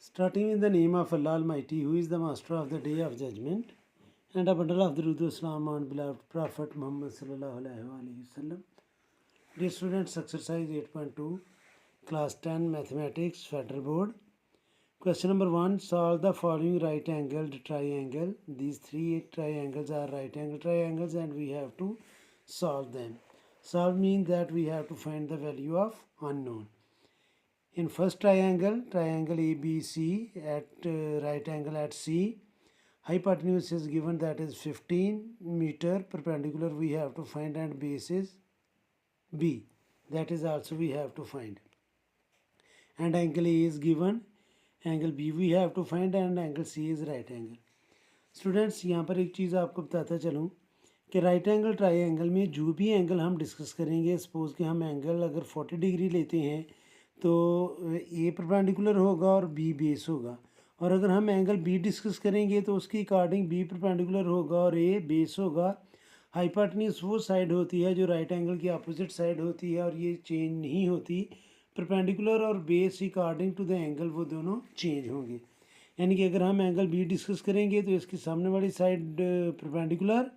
Starting in the name of Allah Almighty, who is the master of the day of judgment, and a bundle of the Rudu Islam on beloved Prophet Muhammad sallallahu alaihi wasallam. Dear students, exercise 8.2, class 10 mathematics, Federal Board. Question number 1, solve the following right angled triangle. These three triangles are right angle triangles and we have to solve them. Solve means that we have to find the value of unknown. In first triangle, triangle ABC at right angle at C, hypotenuse is given, that is 15 meter, perpendicular we have to find, and base is B, that is also we have to find. And angle A is given, angle B we have to find, and angle C is right angle. Students यहाँ पर एक चीज़ आपको बताता चलूँ कि right angle triangle में जो भी एंगल हम डिस्कस करेंगे, सपोज़ कि हम एंगल अगर 40 डिग्री लेते हैं तो ए परपेंडिकुलर होगा और बी बेस होगा, और अगर हम एंगल बी डिस्कस करेंगे तो उसके अकॉर्डिंग बी परपेंडिकुलर होगा और ए बेस होगा। हाइपोटेन्यूज वो साइड होती है जो राइट एंगल की अपोजिट साइड होती है और ये चेंज नहीं होती। परपेंडिकुलर और base according to the angle वो दोनों चेंज होंगे। यानी कि अगर हम एंगल बी डिस्कस करेंगे तो इसकी सामने वाली साइड परपेंडिकुलर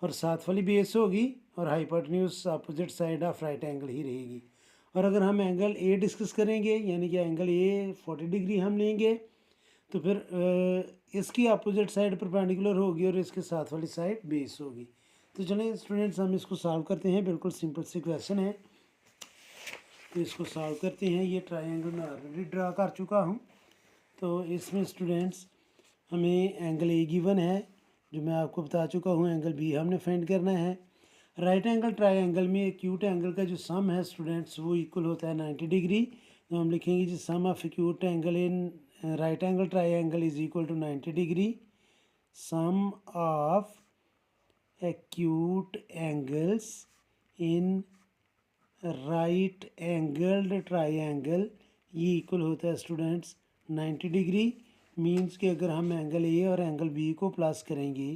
और साथ वाली बेस होगी और hypotenuse opposite side of right angle ही रहेगी। और अगर हम एंगल ए डिस्कस करेंगे, यानी कि एंगल ए 40 डिग्री हम लेंगे, तो फिर इसकी अपोजिट साइड परपेंडिकुलर होगी और इसके साथ वाली साइड बेस होगी। तो चलें स्टूडेंट्स, हम इसको सॉल्व करते हैं। बिल्कुल सिंपल सी क्वेश्चन है, तो इसको सॉल्व करते हैं। ये ट्राइंगल मैं ऑलरेडी ड्रा कर चुका हूँ। तो इसमें स्टूडेंट्स हमें एंगल ए गिवन है जो मैं आपको बता चुका हूँ, एंगल बी हमने फाइंड करना है। राइट एंगल ट्राइंगल में एक्यूट एंगल का जो सम है स्टूडेंट्स वो इक्वल होता है 90 डिग्री। तो हम लिखेंगे जी sum of acute angle in right angle triangle is equal to 90 degree. Sum of acute angles in right angled triangle ये इक्वल होता है स्टूडेंट्स 90 डिग्री। मीन्स कि अगर हम एंगल ए और एंगल बी को प्लस करेंगे,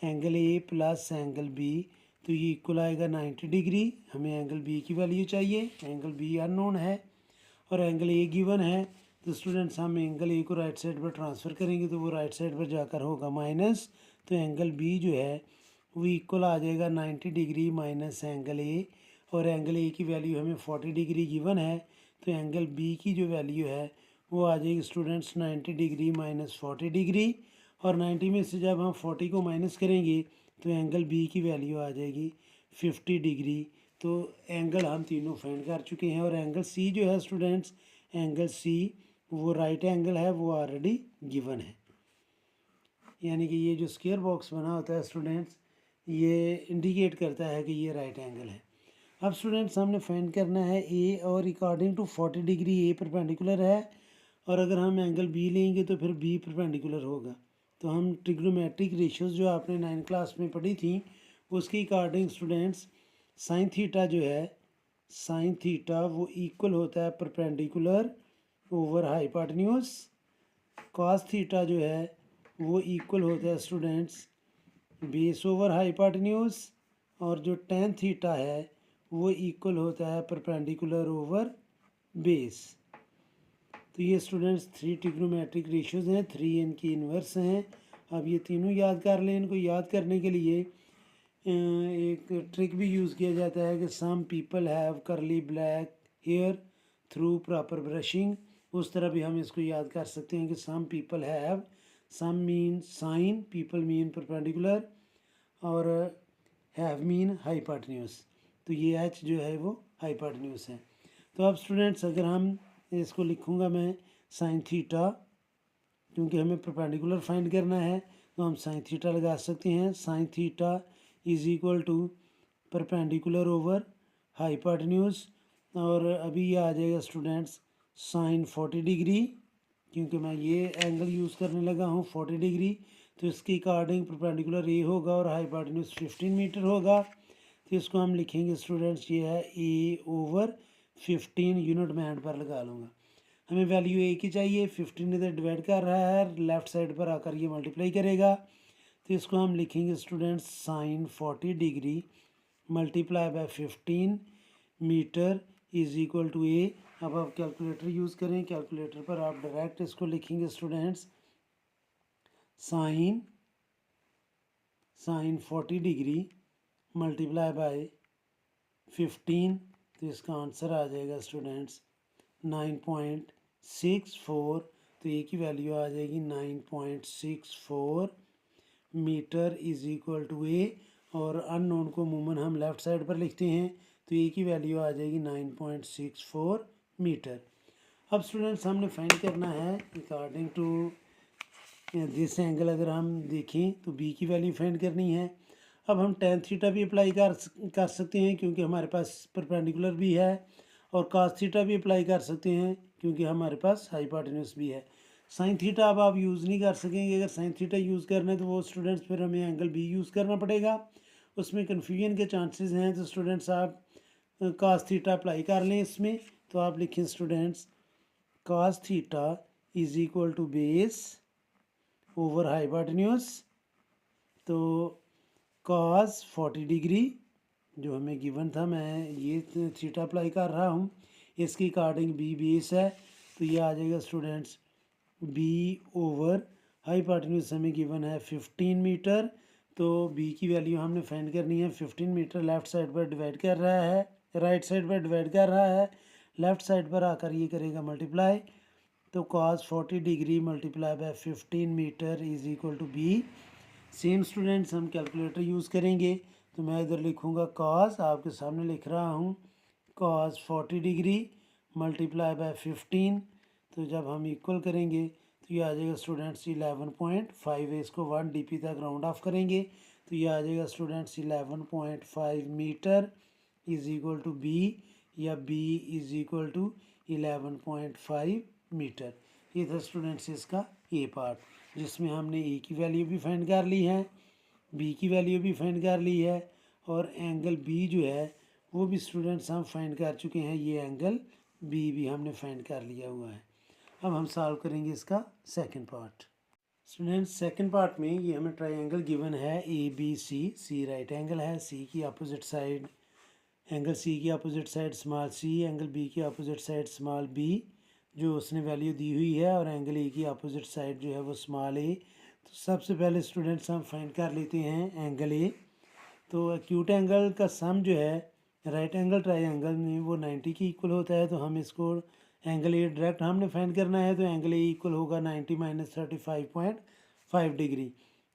angle A plus angle B, तो ये इक्वल आएगा 90 डिग्री। हमें एंगल बी की वैल्यू चाहिए, एंगल बी अननोन है और एंगल ए गिवन है। तो स्टूडेंट्स हम एंगल ए को राइट साइड पर ट्रांसफ़र करेंगे तो वो राइट साइड पर जाकर होगा माइनस। तो एंगल बी जो है वो इक्वल आ जाएगा 90 डिग्री माइनस एंगल ए, और एंगल ए की वैल्यू हमें 40 डिग्री गिवन है। तो एंगल बी की जो वैल्यू है वो आ जाएगी स्टूडेंट्स 90 डिग्री माइनस 40 डिग्री, और 90 में से जब हम 40 को माइनस करेंगे तो एंगल बी की वैल्यू आ जाएगी 50 डिग्री। तो एंगल हम तीनों फाइंड कर चुके हैं। और एंगल सी जो है स्टूडेंट्स, एंगल सी वो राइट एंगल है, वो ऑलरेडी गिवन है। यानी कि ये जो स्क्वायर बॉक्स बना होता है स्टूडेंट्स, ये इंडिकेट करता है कि ये राइट एंगल है। अब स्टूडेंट्स हमने फाइंड करना है ए, और according to 40 degree A perpendicular है, और अगर हम एंगल बी लेंगे तो फिर बी परपेंडिकुलर होगा। तो हम ट्रिग्नोमेट्रिक रेशियोज जो आपने 9 क्लास में पढ़ी थी उसके अकॉर्डिंग स्टूडेंट्स साइन थीटा जो है, साइन थीटा वो इक्वल होता है perpendicular over hypotenuse. Cos theta जो है वो इक्वल होता है स्टूडेंट्स बेस ओवर हाइपोटेन्यूज, और जो टेन थीटा है वो इक्वल होता है परपेंडिकुलर ओवर बेस। तो ये स्टूडेंट्स 3 ट्रिग्नोमेट्रिक रेशियोज़ हैं, 3 इनकी इन्वर्स हैं। अब ये तीनों याद कर लें। इनको याद करने के लिए एक ट्रिक भी यूज़ किया जाता है कि some people have curly black hair through proper brushing. उस तरह भी हम इसको याद कर सकते हैं कि some people have, some mean sine, people mean perpendicular, और हैव मीन हाइपोटेन्यूज। तो ये एच जो है वो हाइपोटेन्यूज है। तो अब स्टूडेंट्स अगर हम इसको लिखूँगा मैं साइन थीटा, क्योंकि हमें परपेंडिकुलर फाइंड करना है तो हम साइन थीटा लगा सकते हैं। Sine theta is equal to perpendicular over hypotenuse, और अभी ये आ जाएगा स्टूडेंट्स साइन 40 डिग्री, क्योंकि मैं ये एंगल यूज़ करने लगा हूँ 40 डिग्री। तो इसके अकॉर्डिंग परपेंडिकुलर ए होगा और हाइपोटेन्यूज 15 मीटर होगा। तो इसको हम लिखेंगे स्टूडेंट्स, ये है ए ओवर 15, यूनिट में हैंड पर लगा लूँगा। हमें वैल्यू ए की चाहिए, 15 इधर डिवाइड कर रहा है, लेफ़्ट साइड पर आकर ये मल्टीप्लाई करेगा। तो इसको हम लिखेंगे students sine 40 degree multiply by 15 metre is equal to a. अब आप कैलकुलेटर यूज़ करें। कैलकुलेटर पर आप डायरेक्ट इसको लिखेंगे students, sine 40 degree multiply by 15, तो इसका आंसर आ जाएगा स्टूडेंट्स 9.64। तो ए की वैल्यू आ जाएगी 9.64 मीटर इज इक्वल टू ए, और अननोन को अमूमन हम लेफ़्ट साइड पर लिखते हैं, तो ए की वैल्यू आ जाएगी 9.64 मीटर। अब स्टूडेंट्स हमने फाइंड करना है अकॉर्डिंग टू दिस एंगल। अगर हम देखें तो बी की वैल्यू फाइंड करनी है। अब हम टेन थीटा भी अप्लाई कर सकते हैं क्योंकि हमारे पास परपेंडिकुलर भी है, और कॉस थीटा भी अप्लाई कर सकते हैं क्योंकि हमारे पास हाइपोटेन्यूज भी है। साइन थीटा अब आप यूज़ नहीं कर सकेंगे। अगर साइन थीटा यूज़ करना है तो वो स्टूडेंट्स फिर हमें एंगल बी यूज़ करना पड़ेगा, उसमें कन्फ्यूजन के चांसेस हैं। तो स्टूडेंट्स आप कॉस थीटा अप्लाई कर लें इसमें। तो आप लिखें students, cos theta is equal to base over hypotenuse. तो कॉस 40 डिग्री जो हमें गिवन था, मैं ये थीटा अप्लाई कर रहा हूँ, इसकी अकॉर्डिंग बी बेस है, तो ये आ जाएगा स्टूडेंट्स बी ओवर हाइपोटेन्यूज हमें गिवन है 15 मीटर। तो बी की वैल्यू हमने फाइंड करनी है। 15 मीटर लेफ़्ट साइड पर डिवाइड कर रहा है, राइट साइड पर डिवाइड कर रहा है, लेफ़्ट साइड पर आकर ये करेगा मल्टीप्लाई। तो cos 40 degree multiply by 15 metre is equal to B. Same students हम कैलकुलेटर यूज़ करेंगे। तो मैं इधर लिखूँगा कॉस, आपके सामने लिख रहा हूँ, कॉस 40 डिग्री मल्टीप्लाई बाय 15। तो जब हम इक्वल करेंगे तो ये आ जाएगा स्टूडेंट्स 11.5, इसको 1 dp तक राउंड ऑफ करेंगे तो ये आ जाएगा students 11.5 metre is equal to b, या b is equal to 11.5 metre. ये था स्टूडेंट्स इसका ए पार्ट, जिसमें हमने ए की वैल्यू भी फाइंड कर ली है, बी की वैल्यू भी फाइंड कर ली है, और एंगल बी जो है वो भी स्टूडेंट्स हम फाइंड कर चुके हैं। ये एंगल बी भी हमने फाइंड कर लिया हुआ है। अब हम सॉल्व करेंगे इसका second part. Students second part में ये हमें ट्रायंगल गिवन है A B C. C right angle है, सी की अपोजिट साइड, एंगल सी की opposite side small C, angle B की अपोजिट साइड स्मॉल बी जो उसने वैल्यू दी हुई है, और एंगल ए की अपोजिट साइड जो है वो स्मॉल ए। तो सबसे पहले स्टूडेंट्स हम फाइंड कर लेते हैं एंगल ए। तो एक्यूट एंगल का सम जो है राइट एंगल ट्रायंगल में वो 90 के इक्वल होता है। तो हम इसको एंगल ए डायरेक्ट हमने फाइंड करना है, तो एंगल ए इक्वल होगा 90 माइनस 35.5 डिग्री।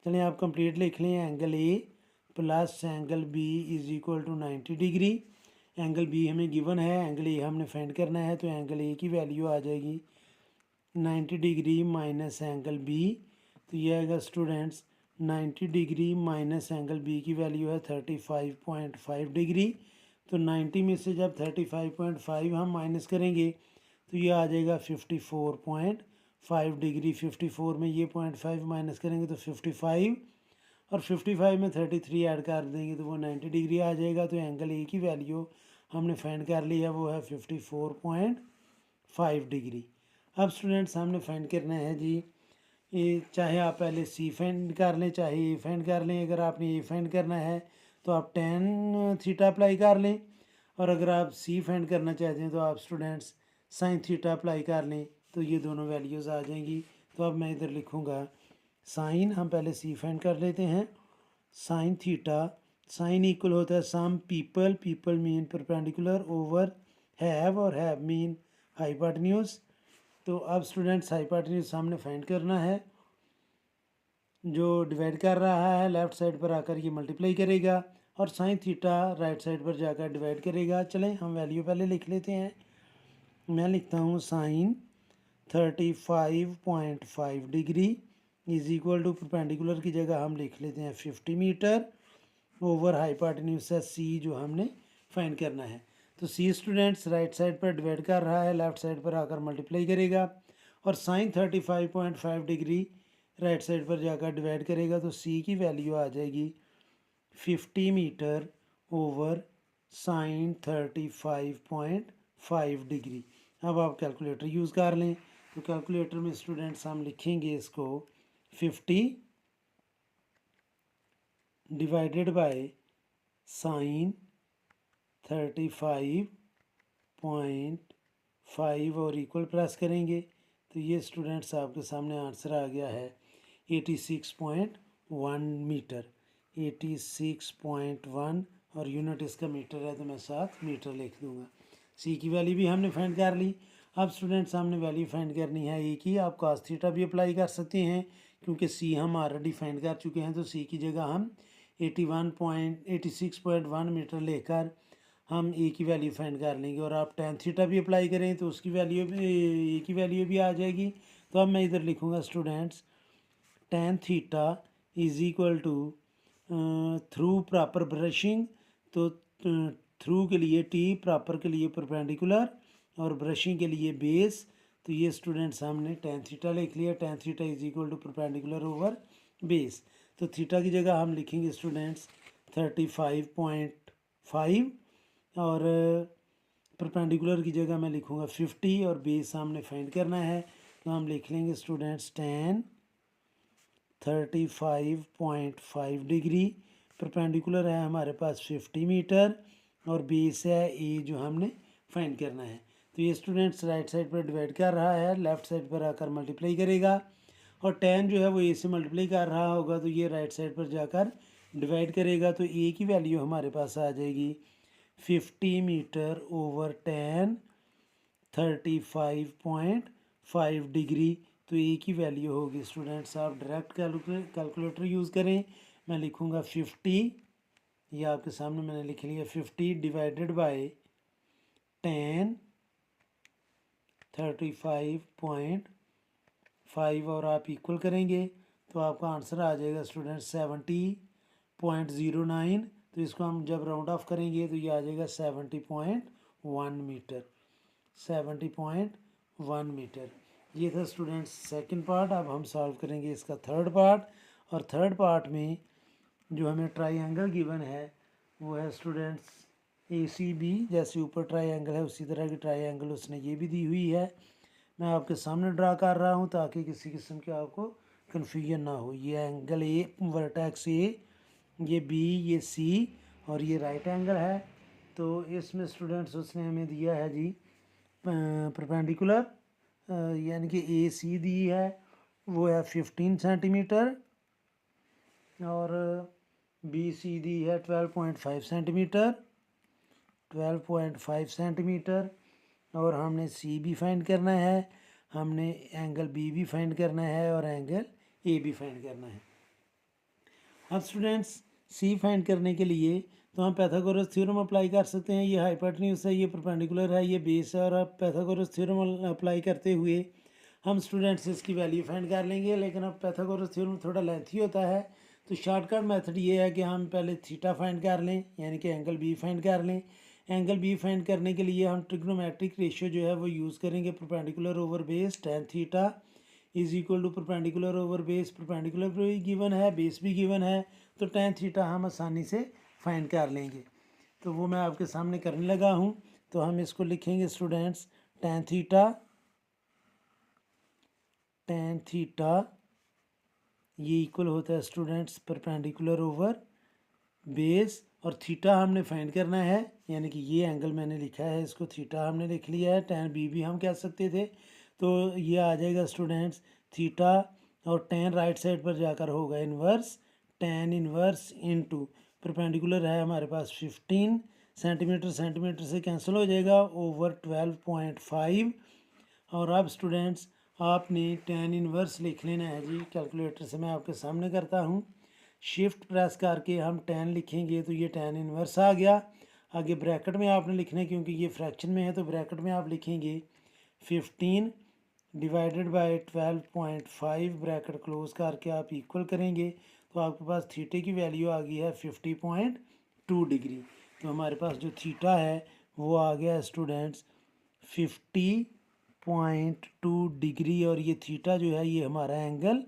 चलिए आप कंप्लीट लिख लें, angle A plus angle B is equal to 90 degree. Angle B हमें गिवन है, एंगल ए हमने फाइंड करना है, तो एंगल ए की वैल्यू आ जाएगी 90 डिग्री माइनस एंगल बी। तो ये आएगा students 90 degree minus angle B की वैल्यू है 35.5 डिग्री। तो 90 में से जब 35.5 हम माइनस करेंगे तो ये आ जाएगा 54.5 डिग्री। 54 में ये 0.5 माइनस करेंगे तो 55, और 55 में 33 ऐड कर देंगे तो वो 90 डिग्री आ जाएगा। तो एंगल ए की वैल्यू हमने फाइंड कर ली है, वो है 54.5 डिग्री। अब स्टूडेंट्स हमने फाइंड करना है जी, ये चाहे आप पहले सी फाइंड कर लें चाहे ए फाइंड कर लें। अगर आपने ए फाइंड करना है तो आप टेन थीटा अप्लाई कर लें, और अगर आप सी फाइंड करना चाहते हैं तो आप स्टूडेंट्स साइन थीटा अप्लाई कर लें, तो ये दोनों वैल्यूज़ आ जाएंगी। तो अब मैं इधर लिखूँगा साइन, हम पहले सी फाइंड कर लेते हैं, साइन थीटा, साइन इक्वल होता है some people, people mean perpendicular over have, और हैव मीन हाइपोटेन्यूज। तो अब स्टूडेंट्स हाइपोटेन्यूज हमने फाइंड करना है, जो डिवाइड कर रहा है लेफ़्ट साइड पर आकर ये मल्टीप्लाई करेगा, और साइन थीटा राइट साइड पर जाकर डिवाइड करेगा। चलें हम वैल्यू पहले लिख लेते हैं। मैं लिखता हूँ sine 35.5 degree is equal to perpendicular की जगह हम लिख लेते हैं 50 मीटर ओवर हाइपोटेन्यूज है सी जो हमने फाइंड करना है। तो सी स्टूडेंट्स राइट साइड पर डिवाइड कर रहा है, लेफ़्ट साइड पर आकर मल्टीप्लाई करेगा, और साइन 35.5 डिग्री राइट साइड पर जाकर डिवाइड करेगा, तो सी की वैल्यू आ जाएगी 50 मीटर ओवर साइन 35.5 डिग्री। अब आप कैलकुलेटर यूज़ कर लें। तो कैलकुलेटर में स्टूडेंट्स हम लिखेंगे इसको 50 डिवाइडेड बाय साइन 35.5 5 और इक्वल प्रेस करेंगे तो ये स्टूडेंट्स आपके सामने आंसर आ गया है 86.1 मीटर। 86.1 और यूनिट इसका मीटर है तो मैं 7 मीटर लिख दूंगा। सी की वैल्यू भी हमने फाइंड कर ली। अब स्टूडेंट्स हमने वैल्यू फाइंड करनी है ए की। आप cos थीटा भी अप्लाई कर सकते हैं क्योंकि सी हम ऑलरेडी फाइंड कर चुके हैं, तो सी की जगह हम 86.1 मीटर लेकर हम ए की वैल्यू फाइंड कर लेंगे। और आप tan थीटा भी अप्लाई करें तो उसकी वैल्यू भी ए की वैल्यू भी आ जाएगी। तो अब मैं इधर लिखूँगा students tan theta is equal to through proper brushing, तो थ्रू के लिए टी, प्रॉपर के लिए परपेंडिकुलर और ब्रशिंग के लिए बेस। तो ये स्टूडेंट्स हमने tan थीटा लिख लिया। tan theta is equal to perpendicular over base. तो थीटा की जगह हम लिखेंगे स्टूडेंट्स 35.5 और परपेंडिकुलर की जगह मैं लिखूँगा 50 और बेस हमने फाइंड करना है तो हम लिख लेंगे स्टूडेंट्स tan 35.5 डिग्री। परपेंडिकुलर है हमारे पास 50 मीटर और बेस है ए जो हमने फाइंड करना है। तो ये स्टूडेंट्स राइट साइड पर डिवाइड कर रहा है, लेफ़्ट साइड पर आकर मल्टीप्लाई करेगा और tan जो है वो ए से मल्टीप्लाई कर रहा होगा तो ये राइट साइड पर जाकर डिवाइड करेगा। तो ए की वैल्यू हमारे पास आ जाएगी 50 मीटर ओवर tan 35.5 डिग्री। तो ए की वैल्यू होगी स्टूडेंट्स, आप डायरेक्ट कैलकुलेटर यूज़ करें। मैं लिखूँगा 50, ये आपके सामने मैंने लिख लिया 50 डिवाइडेड बाय tan 35.5 और आप इक्वल करेंगे तो आपका आंसर आ जाएगा स्टूडेंट्स 70.09। तो इसको हम जब राउंड ऑफ करेंगे तो ये आ जाएगा 70.1 मीटर। 70.1 मीटर। ये था स्टूडेंट्स सेकंड पार्ट। अब हम सॉल्व करेंगे इसका थर्ड पार्ट। और थर्ड पार्ट में जो हमें ट्राइंगल गिवन है वो है स्टूडेंट्स ACB। जैसे ऊपर ट्राइंगल है उसी तरह की ट्राइंगल उसने ये भी दी हुई है। मैं आपके सामने ड्रा कर रहा हूँ ताकि किसी किस्म की आपको कन्फ्यूजन ना हो। ये एंगल ए, वर्टेक्स ए, ये बी, ये सी और ये राइट एंगल है। तो इसमें स्टूडेंट्स उसने हमें दिया है जी परपेंडिकुलर, यानी कि AC दी है वो है 15 सेंटीमीटर और BC दी है 12.5 सेंटीमीटर। 12.5 सेंटीमीटर और हमने C भी फाइंड करना है, हमने एंगल B भी फाइंड करना है और एंगल A भी फाइंड करना है। अब स्टूडेंट्स C फाइंड करने के लिए तो हम पाइथागोरस थ्योरम अप्लाई कर सकते हैं। ये हाइपोटेन्यूज है, ये परपेंडिकुलर है, ये बेस है और अब पाइथागोरस थ्योरम अप्लाई करते हुए हम स्टूडेंट्स इसकी वैल्यू फाइंड कर लेंगे। लेकिन अब पाइथागोरस थ्योरम थोड़ा लेंथी होता है तो शॉर्टकट मेथड ये है कि हम पहले थीटा फाइंड कर लें, यानी कि एंगल B फाइंड कर लें। एंगल B फाइंड करने के लिए हम ट्रिग्नोमेट्रिक रेशियो जो है वो यूज़ करेंगे perpendicular over base. tan theta is equal to perpendicular over base. Perpendicular भी गिवन है, बेस भी गिवन है, तो tan थीटा हम आसानी से फाइंड कर लेंगे। तो वो मैं आपके सामने करने लगा हूँ। तो हम इसको लिखेंगे स्टूडेंट्स tan थीटा ये इक्वल होता है स्टूडेंट्स परपेंडिकुलर ओवर बेस और थीटा हमने फाइंड करना है, यानी कि ये एंगल मैंने लिखा है इसको थीटा हमने लिख लिया है। tan B भी हम कह सकते थे। तो ये आ जाएगा स्टूडेंट्स थीटा और tan राइट साइड पर जाकर होगा inverse, tan inverse into perpendicular है हमारे पास 15 सेंटीमीटर, सेंटीमीटर से कैंसिल हो जाएगा ओवर 12.5। और अब स्टूडेंट्स आपने tan इन्वर्स लिख लेना है जी। कैलकुलेटर से मैं आपके सामने करता हूँ, शिफ्ट प्रेस करके हम tan लिखेंगे तो ये tan इन्वर्स आ गया। आगे ब्रैकेट में आपने लिखना है क्योंकि ये फ्रैक्शन में है तो ब्रैकेट में आप लिखेंगे 15 डिवाइडेड बाय 12.5 ब्रैकेट क्लोज करके आप इक्वल करेंगे तो आपके पास थीटे की वैल्यू आ गई है 50.2 डिग्री। तो हमारे पास जो थीटा है वो आ गया स्टूडेंट्स 50.2 डिग्री और ये थीटा जो है ये हमारा एंगल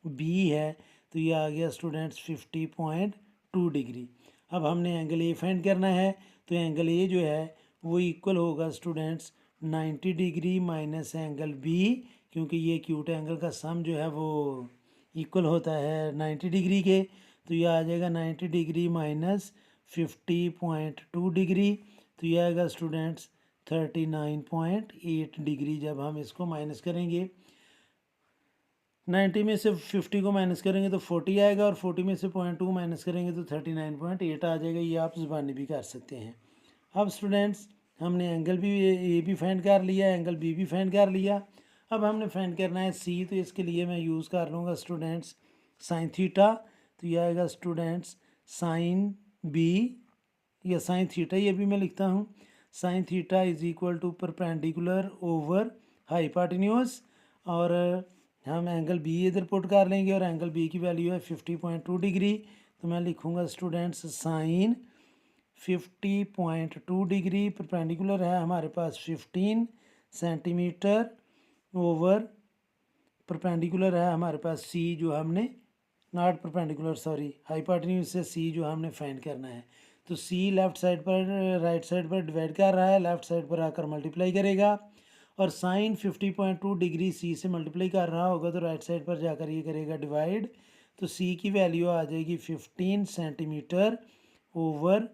B है। तो ये आ गया स्टूडेंट्स 50.2 डिग्री। अब हमने एंगल A फाइंड करना है तो एंगल A जो है वो इक्वल होगा students 90 degree minus angle B, क्योंकि ये एक्यूट एंगल का सम जो है वो इक्वल होता है 90 डिग्री के। तो ये आ जाएगा 90 डिग्री माइनस 50.2 डिग्री। तो ये आएगा स्टूडेंट्स 39.8 डिग्री। जब हम इसको माइनस करेंगे 90 में से 50 को माइनस करेंगे तो 40 आएगा, और 40 में से 0.2 माइनस करेंगे तो 39.8 आ जाएगा। ये आप ज़ुबानी भी कर सकते हैं। अब स्टूडेंट्स हमने एंगल भी ए भी फाइंड कर लिया, एंगल बी भी फाइंड कर लिया। अब हमने फाइंड करना है सी, तो इसके लिए मैं यूज़ कर लूँगा स्टूडेंट्स साइन थीटा। तो ये आएगा स्टूडेंट्स साइन बी या साइन थीटा, ये भी मैं लिखता हूँ। Sine theta is equal to perpendicular over hypotenuse, और हम एंगल बी इधर पुट कर लेंगे, और एंगल बी की वैल्यू है 50.2 डिग्री। तो मैं लिखूँगा स्टूडेंट्स साइन 50.2 डिग्री, परपेंडिकुलर है हमारे पास 15 सेंटीमीटर, ओवर परपेंडिकुलर है हमारे पास सी जो हमने नॉट परपेंडिकुलर सॉरी हाइपोटेन्यूज से सी जो हमने फाइंड करना है। तो सी लेफ्ट साइड पर राइट साइड पर डिवाइड कर रहा है, लेफ्ट साइड पर आकर मल्टीप्लाई करेगा, और साइन 50.2 डिग्री सी से मल्टीप्लाई कर रहा होगा तो राइट साइड पर जाकर ये करेगा डिवाइड। तो सी की वैल्यू आ जाएगी 15 सेंटीमीटर ओवर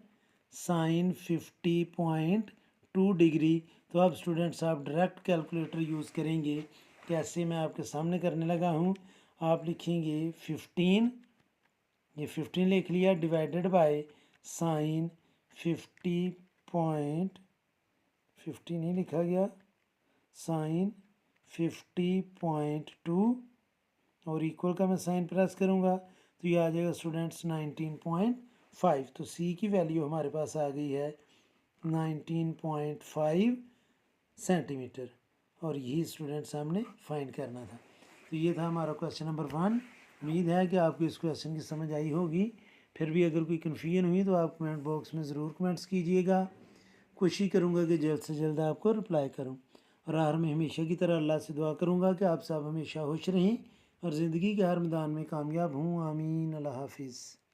साइन 50.2 डिग्री। तो अब स्टूडेंट्स आप डायरेक्ट कैलकुलेटर यूज़ करेंगे। कैसे, मैं आपके सामने करने लगा हूँ। आप लिखेंगे 15, ये 15 लिख लिया, डिवाइडेड बाय साइन 50 नहीं लिखा गया, साइन 50.2, और इक्वल का मैं साइन प्रेस करूँगा तो ये आ जाएगा स्टूडेंट्स 19.5। तो सी की वैल्यू हमारे पास आ गई है 19.5 सेंटीमीटर, और यही स्टूडेंट्स हमने फाइंड करना था। तो ये था हमारा क्वेश्चन नंबर 1। उम्मीद है कि आपको इस क्वेश्चन की समझ आई होगी। फिर भी अगर कोई कन्फ्यूजन हुई तो आप कमेंट बॉक्स में ज़रूर कमेंट्स कीजिएगा। कोशिश करूँगा कि जल्द से जल्द आपको रिप्लाई करूँ, और हर में हमेशा की तरह अल्लाह से दुआ करूँगा कि आप सब हमेशा खुश रहें और ज़िंदगी के हर मैदान में कामयाब हों। आमीन। अल्लाह हाफिज़।